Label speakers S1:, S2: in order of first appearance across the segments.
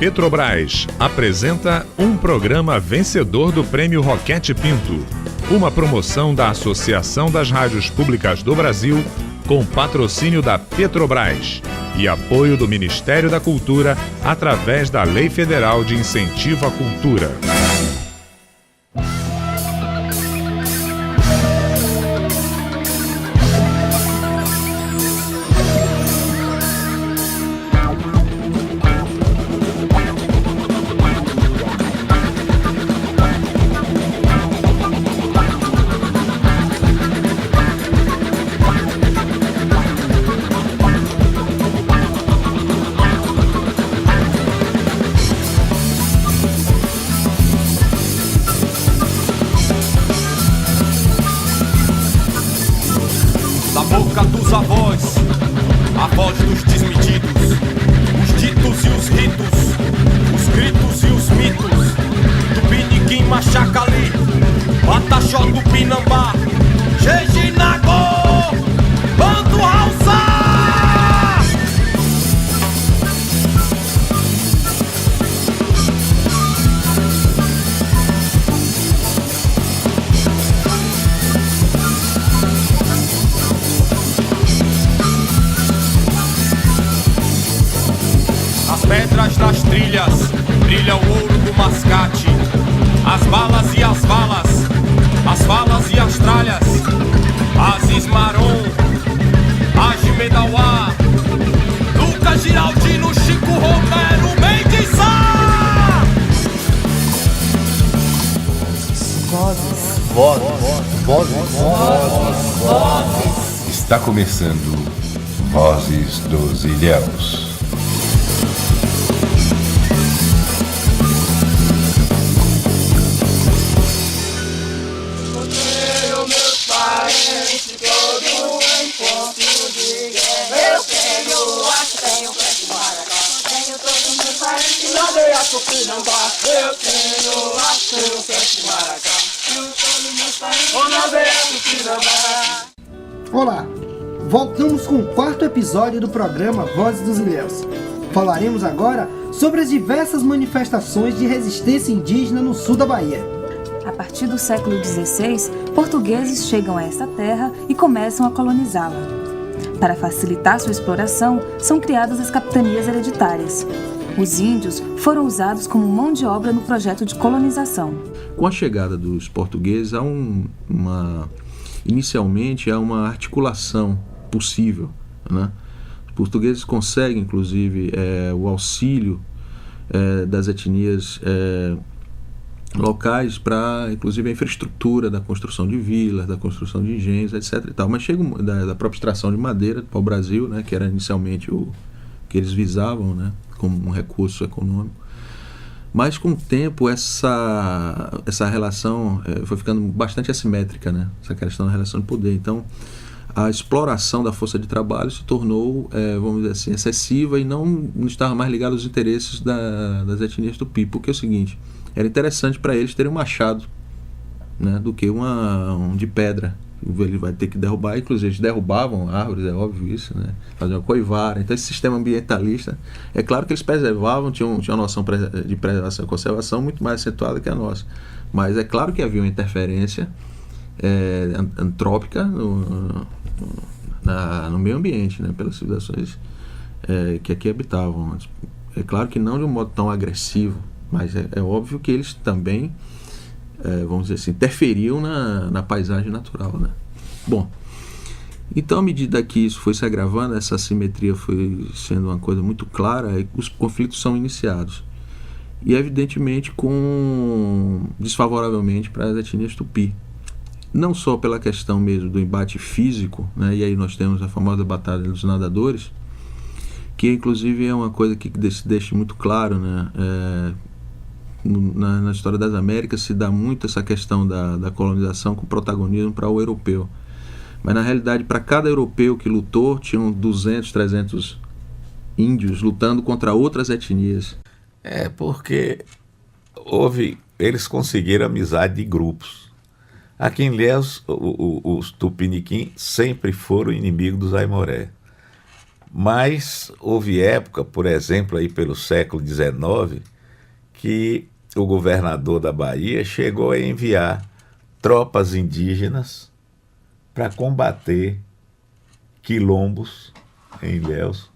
S1: Petrobras apresenta um programa vencedor do Prêmio Roquete Pinto, uma promoção da Associação das Rádios Públicas do Brasil, com patrocínio da Petrobras e apoio do Ministério da Cultura através da Lei Federal de Incentivo à Cultura.
S2: Das trilhas, brilha o ouro do mascate, as balas e as valas e as tralhas, Aziz Maron, Haji Medawá, Lucas Giraldino, Chico Romero, Mendes Sá!
S3: Vozes. Está começando Vozes dos Ilhéus.
S4: Olá, voltamos com o quarto episódio do programa Vozes dos Ilhéus. Falaremos agora sobre as diversas manifestações de resistência indígena no sul da Bahia.
S5: A partir do século XVI, portugueses chegam a esta terra e começam a colonizá-la. Para facilitar sua exploração, são criadas as capitanias hereditárias. Os índios foram usados como mão de obra no projeto de colonização.
S6: Com a chegada dos portugueses, inicialmente há uma articulação possível, né? Os portugueses conseguem, inclusive, o auxílio das etnias locais para, inclusive, a infraestrutura da construção de vilas, da construção de engenhos, etc. E tal. Mas chega da própria extração de madeira para o Brasil, né, que era inicialmente o que eles visavam, né, como um recurso econômico. Mas com o tempo essa relação foi ficando bastante assimétrica, né? Essa questão da relação de poder. Então a exploração da força de trabalho se tornou, vamos dizer assim, excessiva e não estava mais ligada aos interesses das etnias tupi. Porque é o seguinte, era interessante para eles terem um machado, né, do que um de pedra. Ele vai ter que derrubar, inclusive eles derrubavam árvores, é óbvio isso, né? Faziam coivara. Então esse sistema ambientalista, é claro que eles preservavam, tinham uma noção de preservação e conservação muito mais acentuada que a nossa, mas é claro que havia uma interferência antrópica no meio ambiente, né? Pelas civilizações que aqui habitavam. É claro que não de um modo tão agressivo, mas é óbvio que eles também vamos dizer assim, interferiam na paisagem natural, né? Bom, então à medida que isso foi se agravando, essa assimetria foi sendo uma coisa muito clara, os conflitos são iniciados. E evidentemente desfavoravelmente para as etnias tupi. Não só pela questão mesmo do embate físico, né? E aí nós temos a famosa Batalha dos Nadadores, que inclusive é uma coisa que deixa muito claro, né? Na história das Américas se dá muito essa questão da colonização com protagonismo para o europeu. Mas na realidade, para cada europeu que lutou, tinham 200, 300 índios lutando contra outras etnias.
S7: Porque eles conseguiram amizade de grupos. Aqui em Ilhéus, os Tupiniquim sempre foram inimigos dos Aimoré. Mas houve época, por exemplo, aí pelo século XIX, que o governador da Bahia chegou a enviar tropas indígenas para combater quilombos em Ilhéus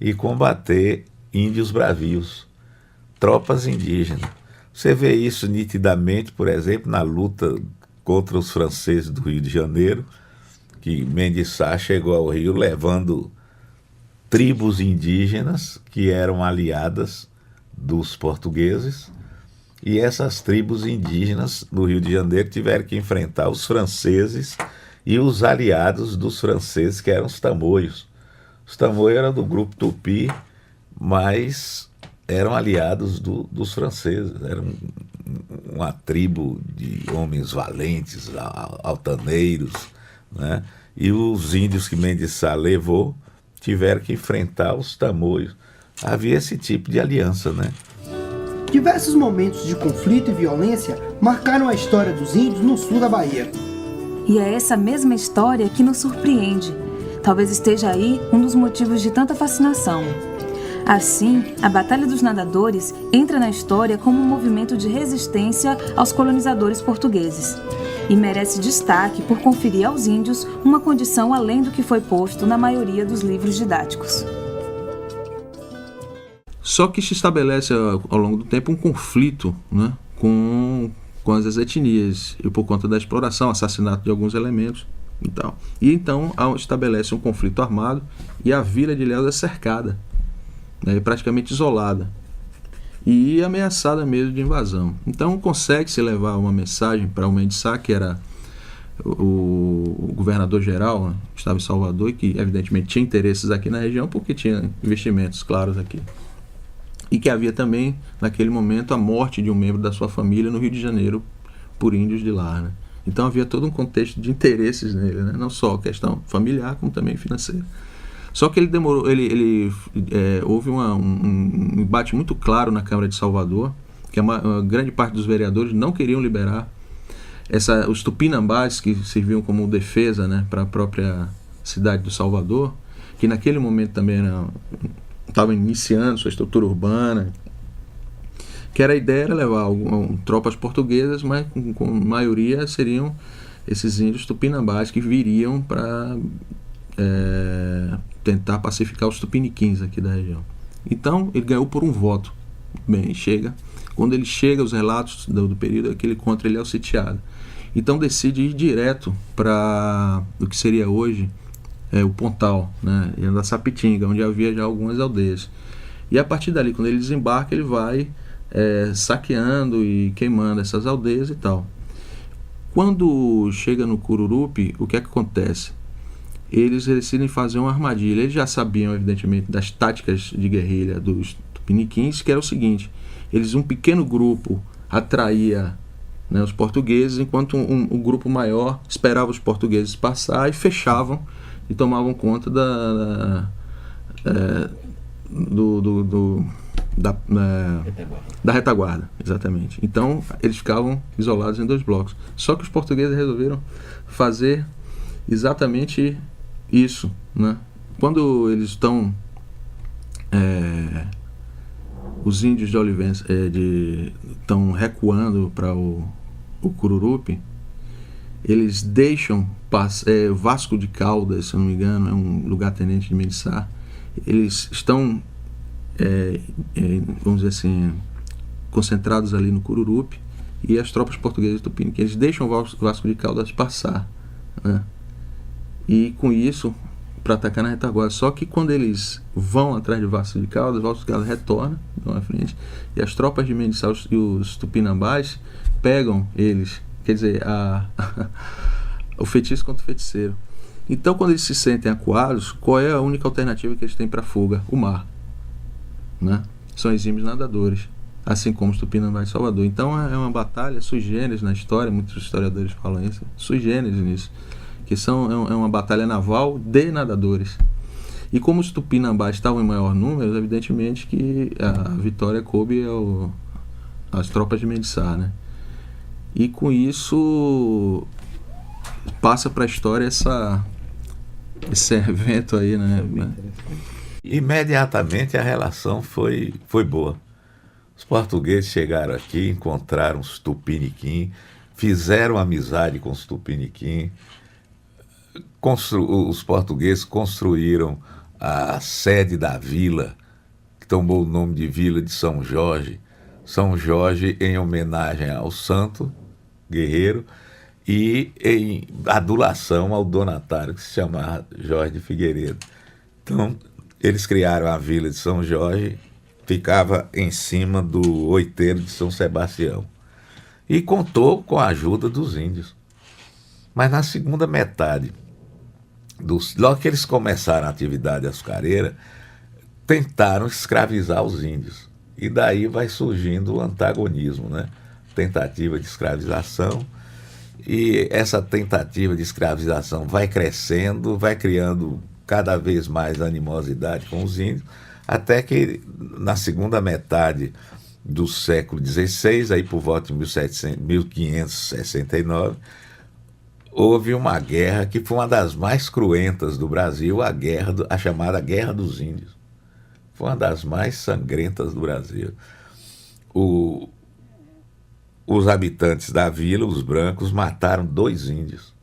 S7: e combater índios bravios, tropas indígenas. Você vê isso nitidamente, por exemplo, na luta contra os franceses do Rio de Janeiro, que Mendes Sá chegou ao Rio levando tribos indígenas que eram aliadas dos portugueses, e essas tribos indígenas do Rio de Janeiro tiveram que enfrentar os franceses e os aliados dos franceses, que eram os tamoios. Os tamoios eram do grupo Tupi, mas eram aliados dos franceses, eram uma tribo de homens valentes, altaneiros, né? E os índios que Mendes Sá levou tiveram que enfrentar os tamoios. Havia esse tipo de aliança, né?
S4: Diversos momentos de conflito e violência marcaram a história dos índios no sul da Bahia.
S5: E é essa mesma história que nos surpreende. Talvez esteja aí um dos motivos de tanta fascinação. Assim, a Batalha dos Nadadores entra na história como um movimento de resistência aos colonizadores portugueses. E merece destaque por conferir aos índios uma condição além do que foi posto na maioria dos livros didáticos.
S6: Só que se estabelece ao longo do tempo um conflito, né, com as etnias, e por conta da exploração, assassinato de alguns elementos e tal. E então estabelece um conflito armado e a vila de Ilhéus é cercada, né, praticamente isolada e ameaçada mesmo de invasão. Então consegue-se levar uma mensagem para o Mendes Sá, que era o governador-geral, né, que estava em Salvador e que evidentemente tinha interesses aqui na região porque tinha investimentos claros aqui. E que havia também, naquele momento, a morte de um membro da sua família no Rio de Janeiro por índios de lá, né? Então havia todo um contexto de interesses nele, né? Não só a questão familiar, como também financeira. Só que ele demorou, houve um embate muito claro na Câmara de Salvador, que uma grande parte dos vereadores não queriam liberar os tupinambás, que serviam como defesa, né, para a própria cidade do Salvador, que naquele momento também estava iniciando sua estrutura urbana, que a ideia era levar tropas portuguesas, mas com maioria seriam esses índios tupinambás que viriam para tentar pacificar os tupiniquins aqui da região. Então ele ganhou por um voto. Bem, quando ele chega, os relatos do período é que ele contra ele é o sitiado. Então decide ir direto para o que seria hoje o Pontal, né, e da Sapitinga, onde havia já algumas aldeias. E a partir dali, quando ele desembarca, ele vai saqueando e queimando essas aldeias e tal. Quando chega no Cururupi, o que é que acontece? Eles decidem fazer uma armadilha. Eles já sabiam, evidentemente, das táticas de guerrilha dos tupiniquins, que era o seguinte: um pequeno grupo atraía, né, os portugueses, enquanto um grupo maior esperava os portugueses passar e fechavam e tomavam conta da retaguarda, exatamente. Então eles ficavam isolados em 2 blocos. Só que os portugueses resolveram fazer exatamente isso, né? Quando eles estão os índios de Olivença estão recuando para o Cururupi, eles deixam Vasco de Caldas, se eu não me engano, é um lugar-tenente de Mendes Sá. Eles estão vamos dizer assim, concentrados ali no Cururupi, e as tropas portuguesas do Tupiniquim, eles deixam o Vasco de Caldas passar, né? E com isso, para atacar na retaguarda. Só que quando eles vão atrás de Vasco de Caldas retorna à frente, e as tropas de Mendes Sá e os tupinambás pegam eles, quer dizer, o feitiço contra o feiticeiro. Então, quando eles se sentem acuados, qual é a única alternativa que eles têm para a fuga? O mar, né? São exímios nadadores, assim como os tupinambás de Salvador. Então é uma batalha sui generis na história, muitos historiadores falam isso, sui generis nisso, que é uma batalha naval de nadadores. E como os tupinambás estavam em maior número, evidentemente que a vitória coube às tropas de Mendes Sá, né? E com isso passa para a história esse evento aí, né?
S7: Imediatamente a relação foi boa. Os portugueses chegaram aqui, encontraram os tupiniquim, fizeram amizade com os tupiniquim. Os portugueses construíram a sede da vila, que tomou o nome de Vila de São Jorge. São Jorge em homenagem ao santo guerreiro e em adulação ao donatário, que se chamava Jorge de Figueiredo. Então, eles criaram a Vila de São Jorge, ficava em cima do Oiteiro de São Sebastião. E contou com a ajuda dos índios. Mas na segunda metade, logo que eles começaram a atividade açucareira, tentaram escravizar os índios. E daí vai surgindo o antagonismo, né? Tentativa de escravização. E essa tentativa de escravização vai crescendo, vai criando cada vez mais animosidade com os índios, até que na segunda metade do século XVI, aí por volta de 1569, houve uma guerra que foi uma das mais cruentas do Brasil, a chamada Guerra dos Índios. Foi uma das mais sangrentas do Brasil. Os habitantes da vila, os brancos, mataram 2 índios.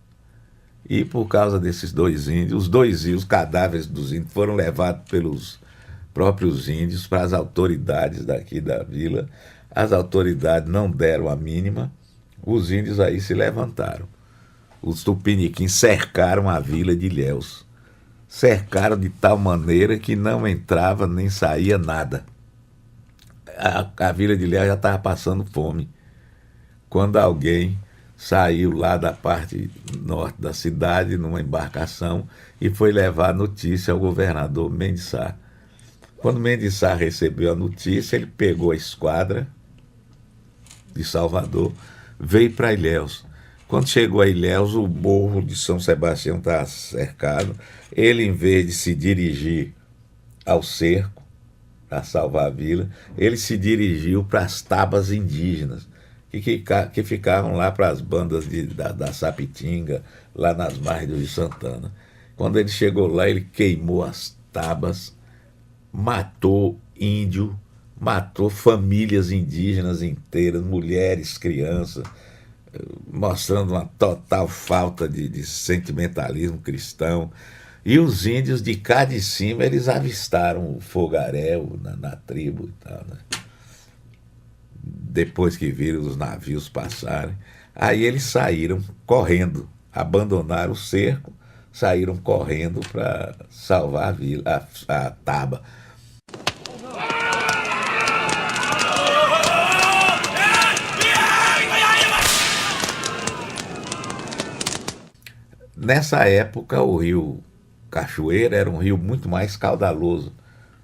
S7: E por causa desses 2 índios, os cadáveres dos índios foram levados pelos próprios índios para as autoridades daqui da vila. As autoridades não deram a mínima, os índios aí se levantaram. Os tupiniquins cercaram a vila de Ilhéus. Cercaram de tal maneira que não entrava nem saía nada. A vila de Ilhéus já estava passando fome. Quando alguém saiu lá da parte norte da cidade numa embarcação e foi levar notícia ao governador Mendes Sá. Quando Mendes Sá recebeu a notícia, ele pegou a esquadra de Salvador, veio para Ilhéus. Quando chegou a Ilhéus, o morro de São Sebastião estava cercado. Ele, em vez de se dirigir ao cerco, para salvar a vila, ele se dirigiu para as tabas indígenas, que ficavam lá para as bandas da Sapitinga, lá nas margens do Rio Santana. Quando ele chegou lá, ele queimou as tabas, matou índio, matou famílias indígenas inteiras, mulheres, crianças, mostrando uma total falta de sentimentalismo cristão. E os índios de cá de cima, eles avistaram o fogaréu na tribo e tal, né? Depois que viram os navios passarem, aí eles saíram correndo, abandonaram o cerco, saíram correndo para salvar a vila, a taba. Nessa época, o rio Cachoeira era um rio muito mais caudaloso.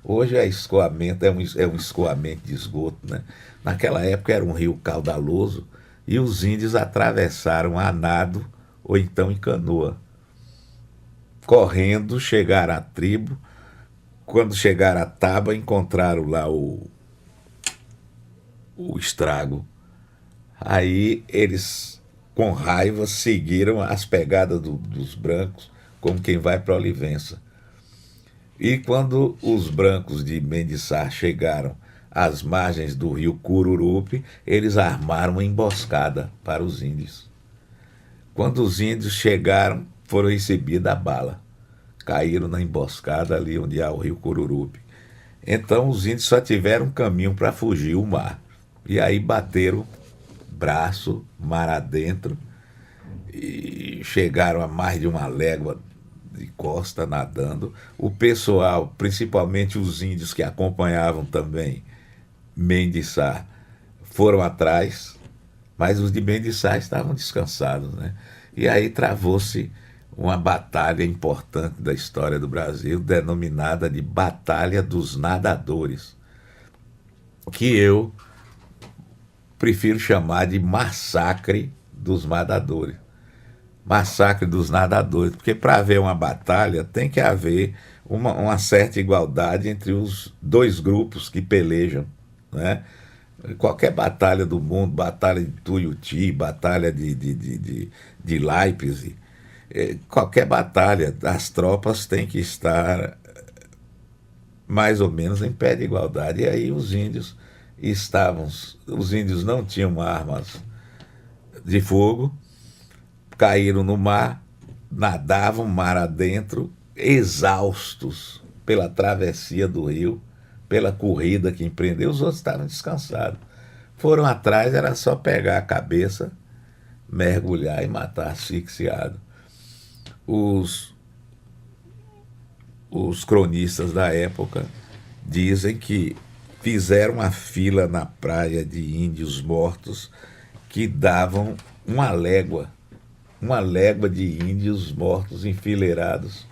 S7: Hoje escoamento, é um escoamento de esgoto, né? Naquela época era um rio caudaloso e os índios atravessaram a nado ou então em canoa. Correndo, chegaram à tribo. Quando chegaram à taba, encontraram lá o estrago. Aí eles, com raiva, seguiram as pegadas dos brancos, como quem vai para Olivença. E quando os brancos de Mendes Sá chegaram às margens do rio Cururupi, eles armaram uma emboscada para os índios. Quando os índios chegaram, foram recebidos a bala. Caíram na emboscada ali onde há o rio Cururupi. Então os índios só tiveram um caminho para fugir, o mar. E aí bateram braço, mar adentro, e chegaram a mais de 1 légua de costa nadando. O pessoal, principalmente os índios que acompanhavam também Mendes Sá, foram atrás, mas os de Mendes Sá estavam descansados, né? E aí travou-se uma batalha importante da história do Brasil, denominada de Batalha dos Nadadores, que eu prefiro chamar de Massacre dos Nadadores. Massacre dos Nadadores, porque para haver uma batalha tem que haver uma certa igualdade entre os 2 grupos que pelejam, né? Qualquer batalha do mundo, batalha de Tuiuti, batalha de Leipzig, qualquer batalha, as tropas têm que estar mais ou menos em pé de igualdade. E aí os índios não tinham armas de fogo, caíram no mar, nadavam mar adentro, exaustos pela travessia do rio, pela corrida que empreendeu. Os outros estavam descansados. Foram atrás, era só pegar a cabeça, mergulhar e matar asfixiado. Os cronistas da época dizem que fizeram uma fila na praia de índios mortos que davam uma légua de índios mortos enfileirados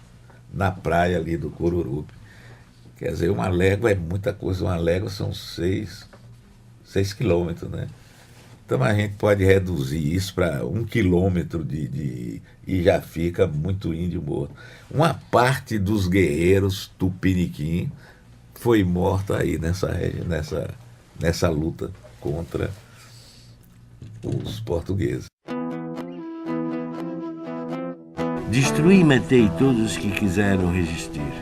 S7: na praia ali do Cururupi. Quer dizer, uma légua é muita coisa, uma légua são 6 quilômetros, né? Então a gente pode reduzir isso para 1 quilômetro e já fica muito índio morto. Uma parte dos guerreiros tupiniquim foi morta aí nessa luta contra os portugueses.
S8: Destruí e matei todos os que quiseram resistir.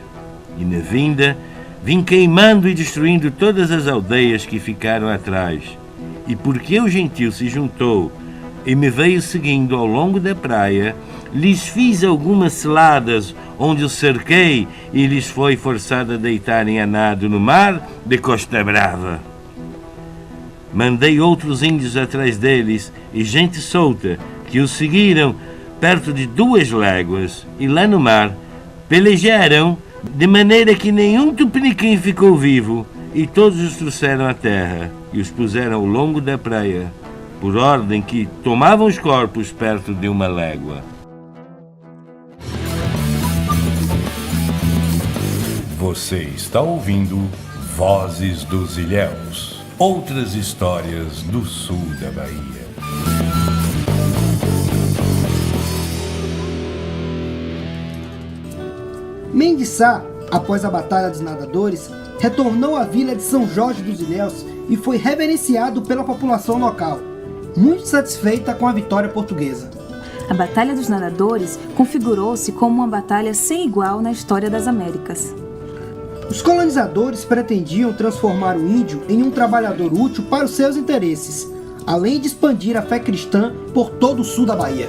S8: E na vinda, vim queimando e destruindo todas as aldeias que ficaram atrás. E porque o gentil se juntou e me veio seguindo ao longo da praia, lhes fiz algumas seladas onde os cerquei e lhes foi forçado a deitarem a nado no mar de Costa Brava. Mandei outros índios atrás deles e gente solta que os seguiram perto de 2 léguas e lá no mar pelejaram de maneira que nenhum tupiniquim ficou vivo e todos os trouxeram à terra e os puseram ao longo da praia, por ordem que tomavam os corpos perto de 1 légua.
S3: Você está ouvindo Vozes dos Ilhéus. Outras histórias do sul da Bahia.
S4: Mendes Sá, após a Batalha dos Nadadores, retornou à vila de São Jorge dos Ilhéus e foi reverenciado pela população local, muito satisfeita com a vitória portuguesa.
S5: A Batalha dos Nadadores configurou-se como uma batalha sem igual na história das Américas.
S4: Os colonizadores pretendiam transformar o índio em um trabalhador útil para os seus interesses, além de expandir a fé cristã por todo o sul da Bahia.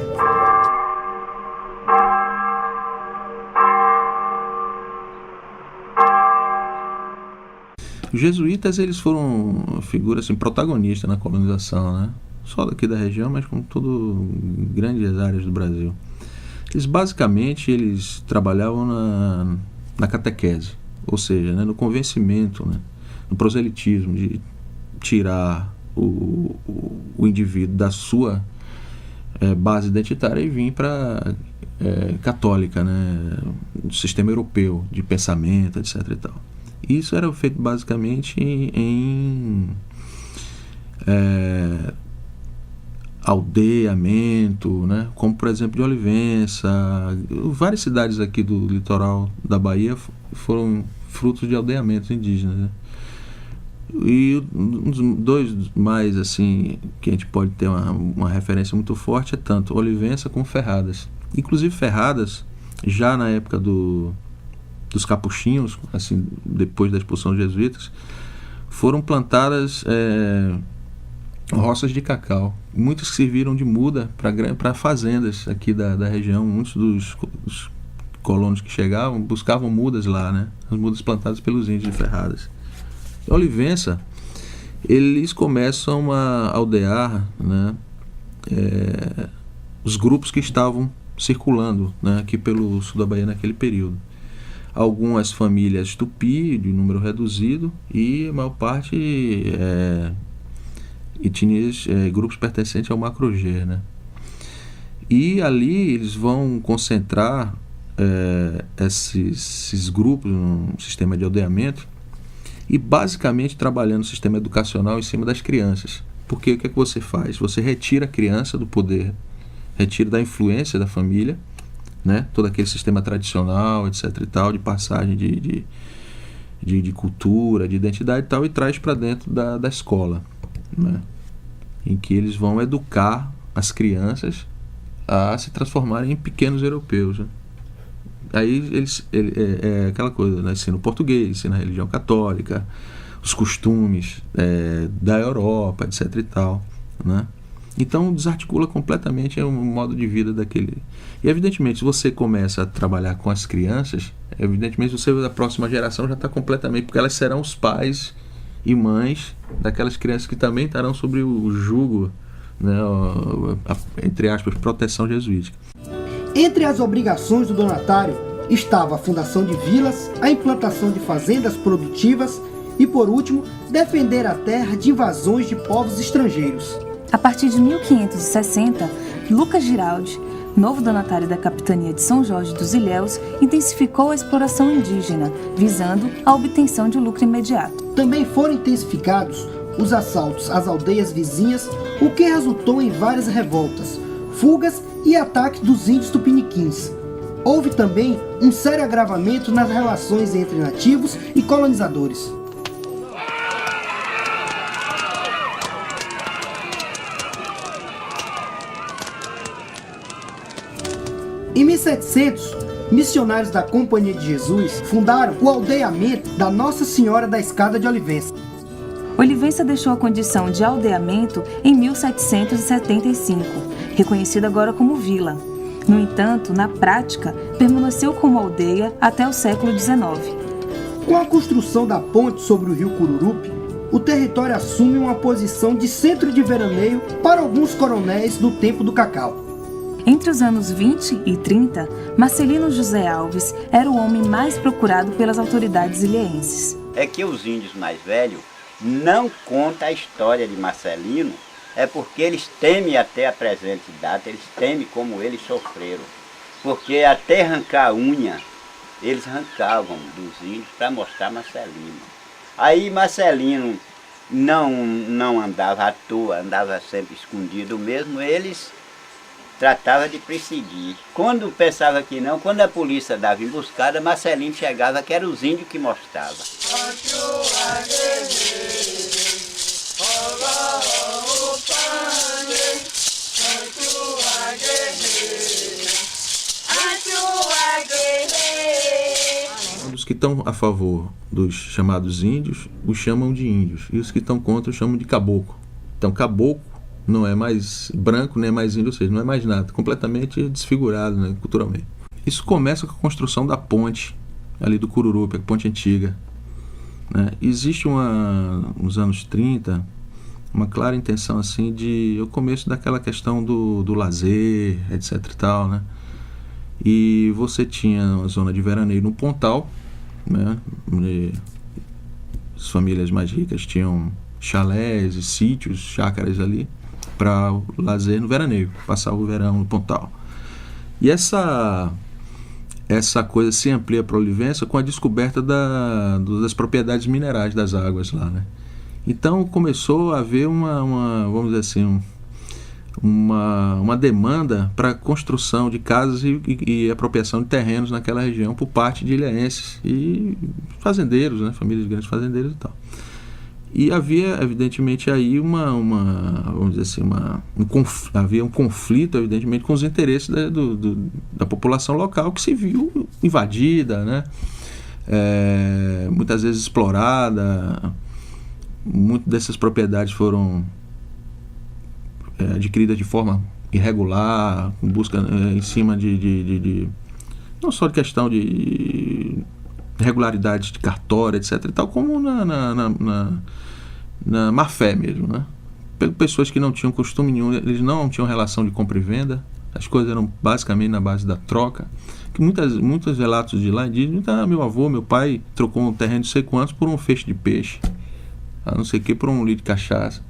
S6: Os jesuítas, eles foram figuras assim, protagonistas na colonização, né? Só daqui da região, mas como todo grandes áreas do Brasil. Eles trabalhavam na catequese, ou seja, né, no convencimento, né, no proselitismo, de tirar o indivíduo da sua base identitária e vir para católica, né, do sistema europeu de pensamento, etc. e tal. Isso era feito basicamente em aldeamento, né? Como por exemplo de Olivença. Várias cidades aqui do litoral da Bahia foram frutos de aldeamentos indígenas, né? E um dos 2 mais assim que a gente pode ter uma referência muito forte é tanto Olivença como Ferradas. Inclusive Ferradas, já na época dos capuchinhos, assim, depois da expulsão dos jesuítas, foram plantadas roças de cacau. Muitas serviram de muda para fazendas aqui da região. Muitos dos colonos que chegavam buscavam mudas lá, né? As mudas plantadas pelos índios de Ferradas. Em Olivença, eles começam a aldear, né, os grupos que estavam circulando, né, aqui pelo sul da Bahia naquele período. Algumas famílias tupi, de número reduzido, e a maior parte etnias, grupos pertencentes ao Macro-G, né? E ali eles vão concentrar esses grupos num sistema de aldeamento e basicamente trabalhando no sistema educacional em cima das crianças. Porque o que é que você faz? Você retira a criança do poder, retira da influência da família, né? Todo aquele sistema tradicional, etc. e tal, de passagem de cultura, de identidade e tal, e traz para dentro da escola, né? Em que eles vão educar as crianças a se transformarem em pequenos europeus, né? Aí é aquela coisa, né? Ensina o português, ensina a religião católica, os costumes da Europa, etc e tal, né? Então desarticula completamente o modo de vida daquele. E evidentemente, se você começa a trabalhar com as crianças, evidentemente a próxima geração já está completamente, porque elas serão os pais e mães daquelas crianças que também estarão sobre o jugo, né, entre aspas, proteção jesuítica.
S4: Entre as obrigações do donatário estava a fundação de vilas, a implantação de fazendas produtivas e, por último, defender a terra de invasões de povos estrangeiros.
S5: A partir de 1560, Lucas Giraldi, novo donatário da capitania de São Jorge dos Ilhéus, intensificou a exploração indígena, visando a obtenção de lucro imediato.
S4: Também foram intensificados os assaltos às aldeias vizinhas, o que resultou em várias revoltas, fugas e ataques dos índios tupiniquins. Houve também um sério agravamento nas relações entre nativos e colonizadores. Em 1700, missionários da Companhia de Jesus fundaram o aldeamento da Nossa Senhora da Escada de Olivença.
S5: Olivença deixou a condição de aldeamento em 1775, reconhecido agora como vila. No entanto, na prática, permaneceu como aldeia até o século XIX.
S4: Com a construção da ponte sobre o rio Cururupi, o território assume uma posição de centro de veraneio para alguns coronéis do tempo do cacau.
S5: Entre os anos 20 e 30, Marcelino José Alves era o homem mais procurado pelas autoridades ilhéenses.
S9: É que os índios mais velhos não contam a história de Marcelino, é porque eles temem até a presente data, eles temem como eles sofreram. Porque até arrancar a unha, eles arrancavam dos índios para mostrar Marcelino. Aí Marcelino não andava à toa, andava sempre escondido mesmo, eles tratava de perseguir. Quando pensava que não, quando a polícia dava emboscada, Marcelino chegava, que era os índios que mostrava.
S6: Os que estão a favor dos chamados índios, os chamam de índios. E os que estão contra, os chamam de caboclo. Então, caboclo não é mais branco, nem é mais índio, ou seja, não é mais nada, completamente desfigurado, né, culturalmente. Isso começa com a construção da ponte, ali do Cururupi, a ponte antiga, né? Existe nos anos 30, uma clara intenção assim de o começo daquela questão do lazer, etc e tal, né? E você tinha uma zona de veraneio no Pontal, né? As famílias mais ricas tinham chalés e sítios, chácaras ali, para o lazer no veraneio, passar o verão no Pontal. E essa coisa se amplia para Olivença com a descoberta das propriedades minerais das águas lá, né? Então começou a haver vamos dizer assim, uma demanda para construção de casas e apropriação de terrenos naquela região por parte de ilhéenses e fazendeiros, né? Famílias de grandes fazendeiros e tal. E havia, evidentemente, aí vamos dizer assim, havia um conflito, evidentemente, com os interesses da população local, que se viu invadida, né? Muitas vezes explorada. Muitas dessas propriedades foram adquiridas de forma irregular, com busca em cima de não só de questão de irregularidades de cartório, etc. e tal, como na má fé mesmo, né? Pessoas que não tinham costume nenhum, eles não tinham relação de compra e venda, as coisas eram basicamente na base da troca, que muitos relatos de lá dizem, meu avô, meu pai trocou um terreno de sei quantos por um feixe de peixe, não sei o que, por um litro de cachaça.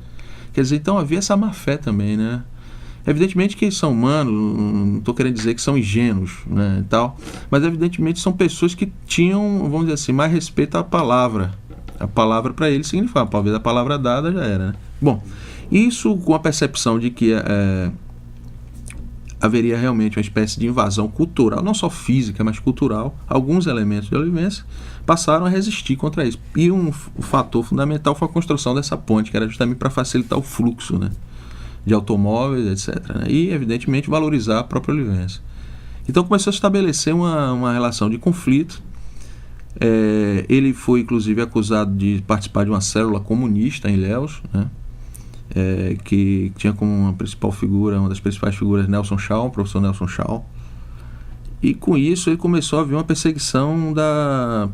S6: Quer dizer, então havia essa má fé também, né? Evidentemente que eles são humanos, não estou querendo dizer que são ingênuos, né, e tal, mas evidentemente são pessoas que tinham, vamos dizer assim, mais respeito à palavra. A palavra para eles significava, talvez a palavra dada já era, né? Bom, isso com a percepção de que haveria realmente uma espécie de invasão cultural, não só física, mas cultural, alguns elementos de Olivença passaram a resistir contra isso. E o fator fundamental foi a construção dessa ponte, que era justamente para facilitar o fluxo, né, de automóveis, etc., né? E, evidentemente, valorizar a própria Olivença. Então começou a estabelecer uma relação de conflito. Ele foi, inclusive, acusado de participar de uma célula comunista em Ilhéus, né? Que tinha como uma das principais figuras, Nelson Shaw, o professor Nelson Shaw. E com isso ele começou a haver uma perseguição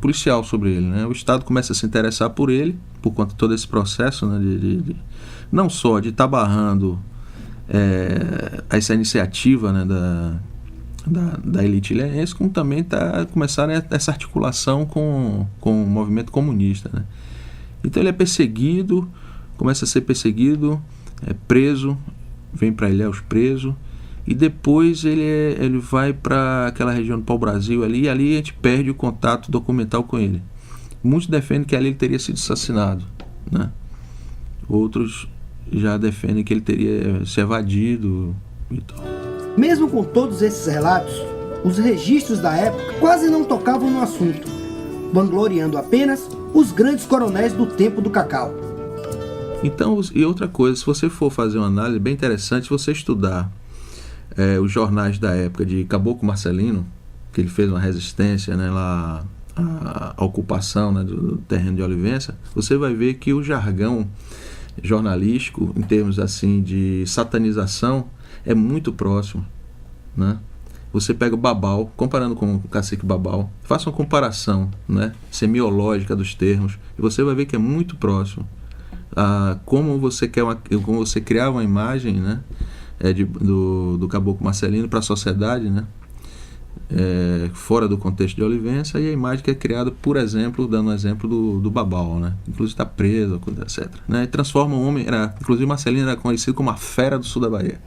S6: policial sobre ele, né? O Estado começa a se interessar por ele, por conta de todo esse processo, né? Não só de estar barrando essa iniciativa, né? da elite ilhéense, como também começaram essa articulação com o movimento comunista, né? Então ele é perseguido, começa a ser perseguido, preso, vem para Ilhéus preso, e depois ele vai para aquela região do Pau-Brasil ali, e ali a gente perde o contato documental com ele. Muitos defendem que ali ele teria sido assassinado, né? Outros já defendem que ele teria se evadido e tal.
S4: Mesmo com todos esses relatos, os registros da época quase não tocavam no assunto, vangloriando apenas os grandes coronéis do tempo do cacau.
S6: Então, e outra coisa, se você for fazer uma análise bem interessante, se você estudar os jornais da época de Caboclo Marcelino, que ele fez uma resistência, né, lá à ocupação, né, do terreno de Olivença, você vai ver que o jargão jornalístico, em termos assim de satanização, é muito próximo, né? Você pega o Babal, comparando com o cacique Babal, faça uma comparação, né, semiológica dos termos, e você vai ver que é muito próximo a como você criava uma imagem, né, do Caboclo Marcelino para a sociedade, né, fora do contexto de Olivença, e a imagem que é criada, por exemplo, dando um exemplo do Babal, né, inclusive está preso, etc., né, e transforma o homem, inclusive Marcelino era conhecido como a fera do sul da Bahia.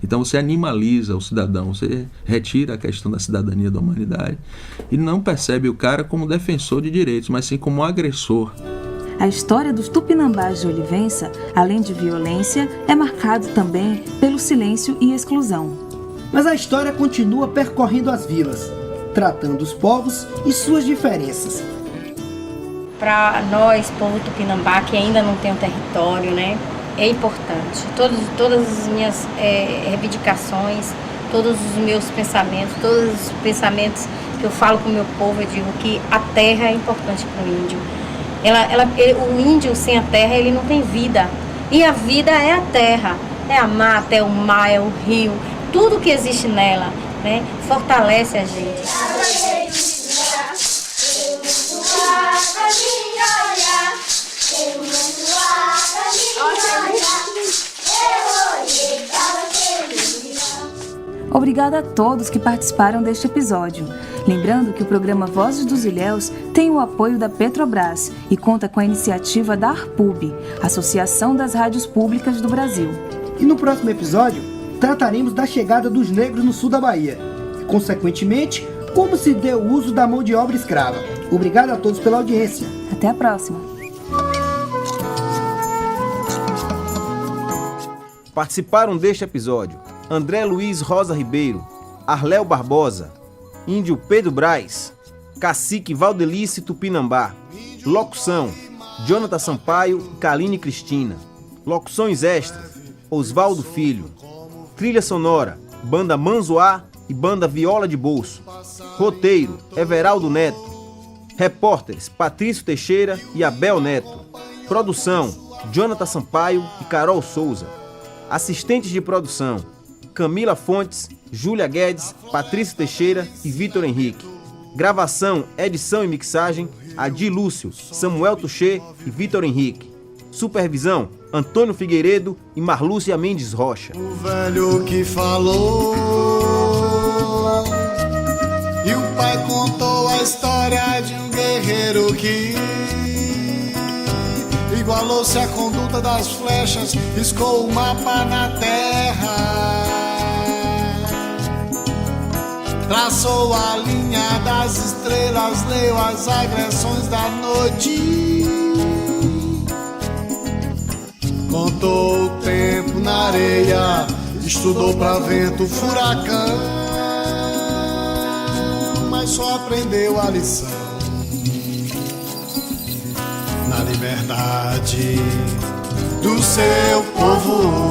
S6: Então você animaliza o cidadão, você retira a questão da cidadania da humanidade e não percebe o cara como defensor de direitos, mas sim como agressor.
S5: A história dos tupinambás de Olivença, além de violência, é marcado também pelo silêncio e exclusão.
S4: Mas a história continua percorrendo as vilas, tratando os povos e suas diferenças.
S10: Para nós, povo tupinambá, que ainda não tem um território, né, é importante. Todas as minhas reivindicações, todos os meus pensamentos, todos os pensamentos que eu falo com o meu povo, eu digo que a terra é importante para o índio. O índio sem a terra, ele não tem vida. E a vida é a terra, é a mata, é o mar, é o rio, tudo que existe nela, né, fortalece a gente.
S5: Obrigada a todos que participaram deste episódio. Lembrando que o programa Vozes dos Ilhéus tem o apoio da Petrobras e conta com a iniciativa da ARPUB, Associação das Rádios Públicas do Brasil.
S4: E no próximo episódio, trataremos da chegada dos negros no sul da Bahia e, consequentemente, como se deu o uso da mão de obra escrava. Obrigado a todos pela audiência.
S5: Até a próxima.
S11: Participaram deste episódio André Luiz Rosa Ribeiro, Arléo Barbosa, Índio Pedro Braz, Cacique Valdelice Tupinambá. Locução: Jonathan Sampaio e Kaline Cristina. Locuções extras: Osvaldo Filho. Trilha sonora: Banda Manzoá e Banda Viola de Bolso. Roteiro: Everaldo Neto. Repórteres: Patrício Teixeira e Abel Neto. Produção: Jonathan Sampaio e Carol Souza. Assistentes de produção: Camila Fontes, Júlia Guedes, Patrício Teixeira e Vitor Henrique. Gravação, edição e mixagem: Adi Lúcio, Samuel Tuchê e Vitor Henrique. Supervisão: Antônio Figueiredo e Marlúcia Mendes Rocha.
S12: O velho que falou, e o pai contou a história de um guerreiro que igualou-se à conduta das flechas, riscou o mapa na terra, traçou a linha das estrelas, leu as agressões da noite, contou o tempo na areia, estudou pra vento, furacão, mas só aprendeu a lição na liberdade do seu povo.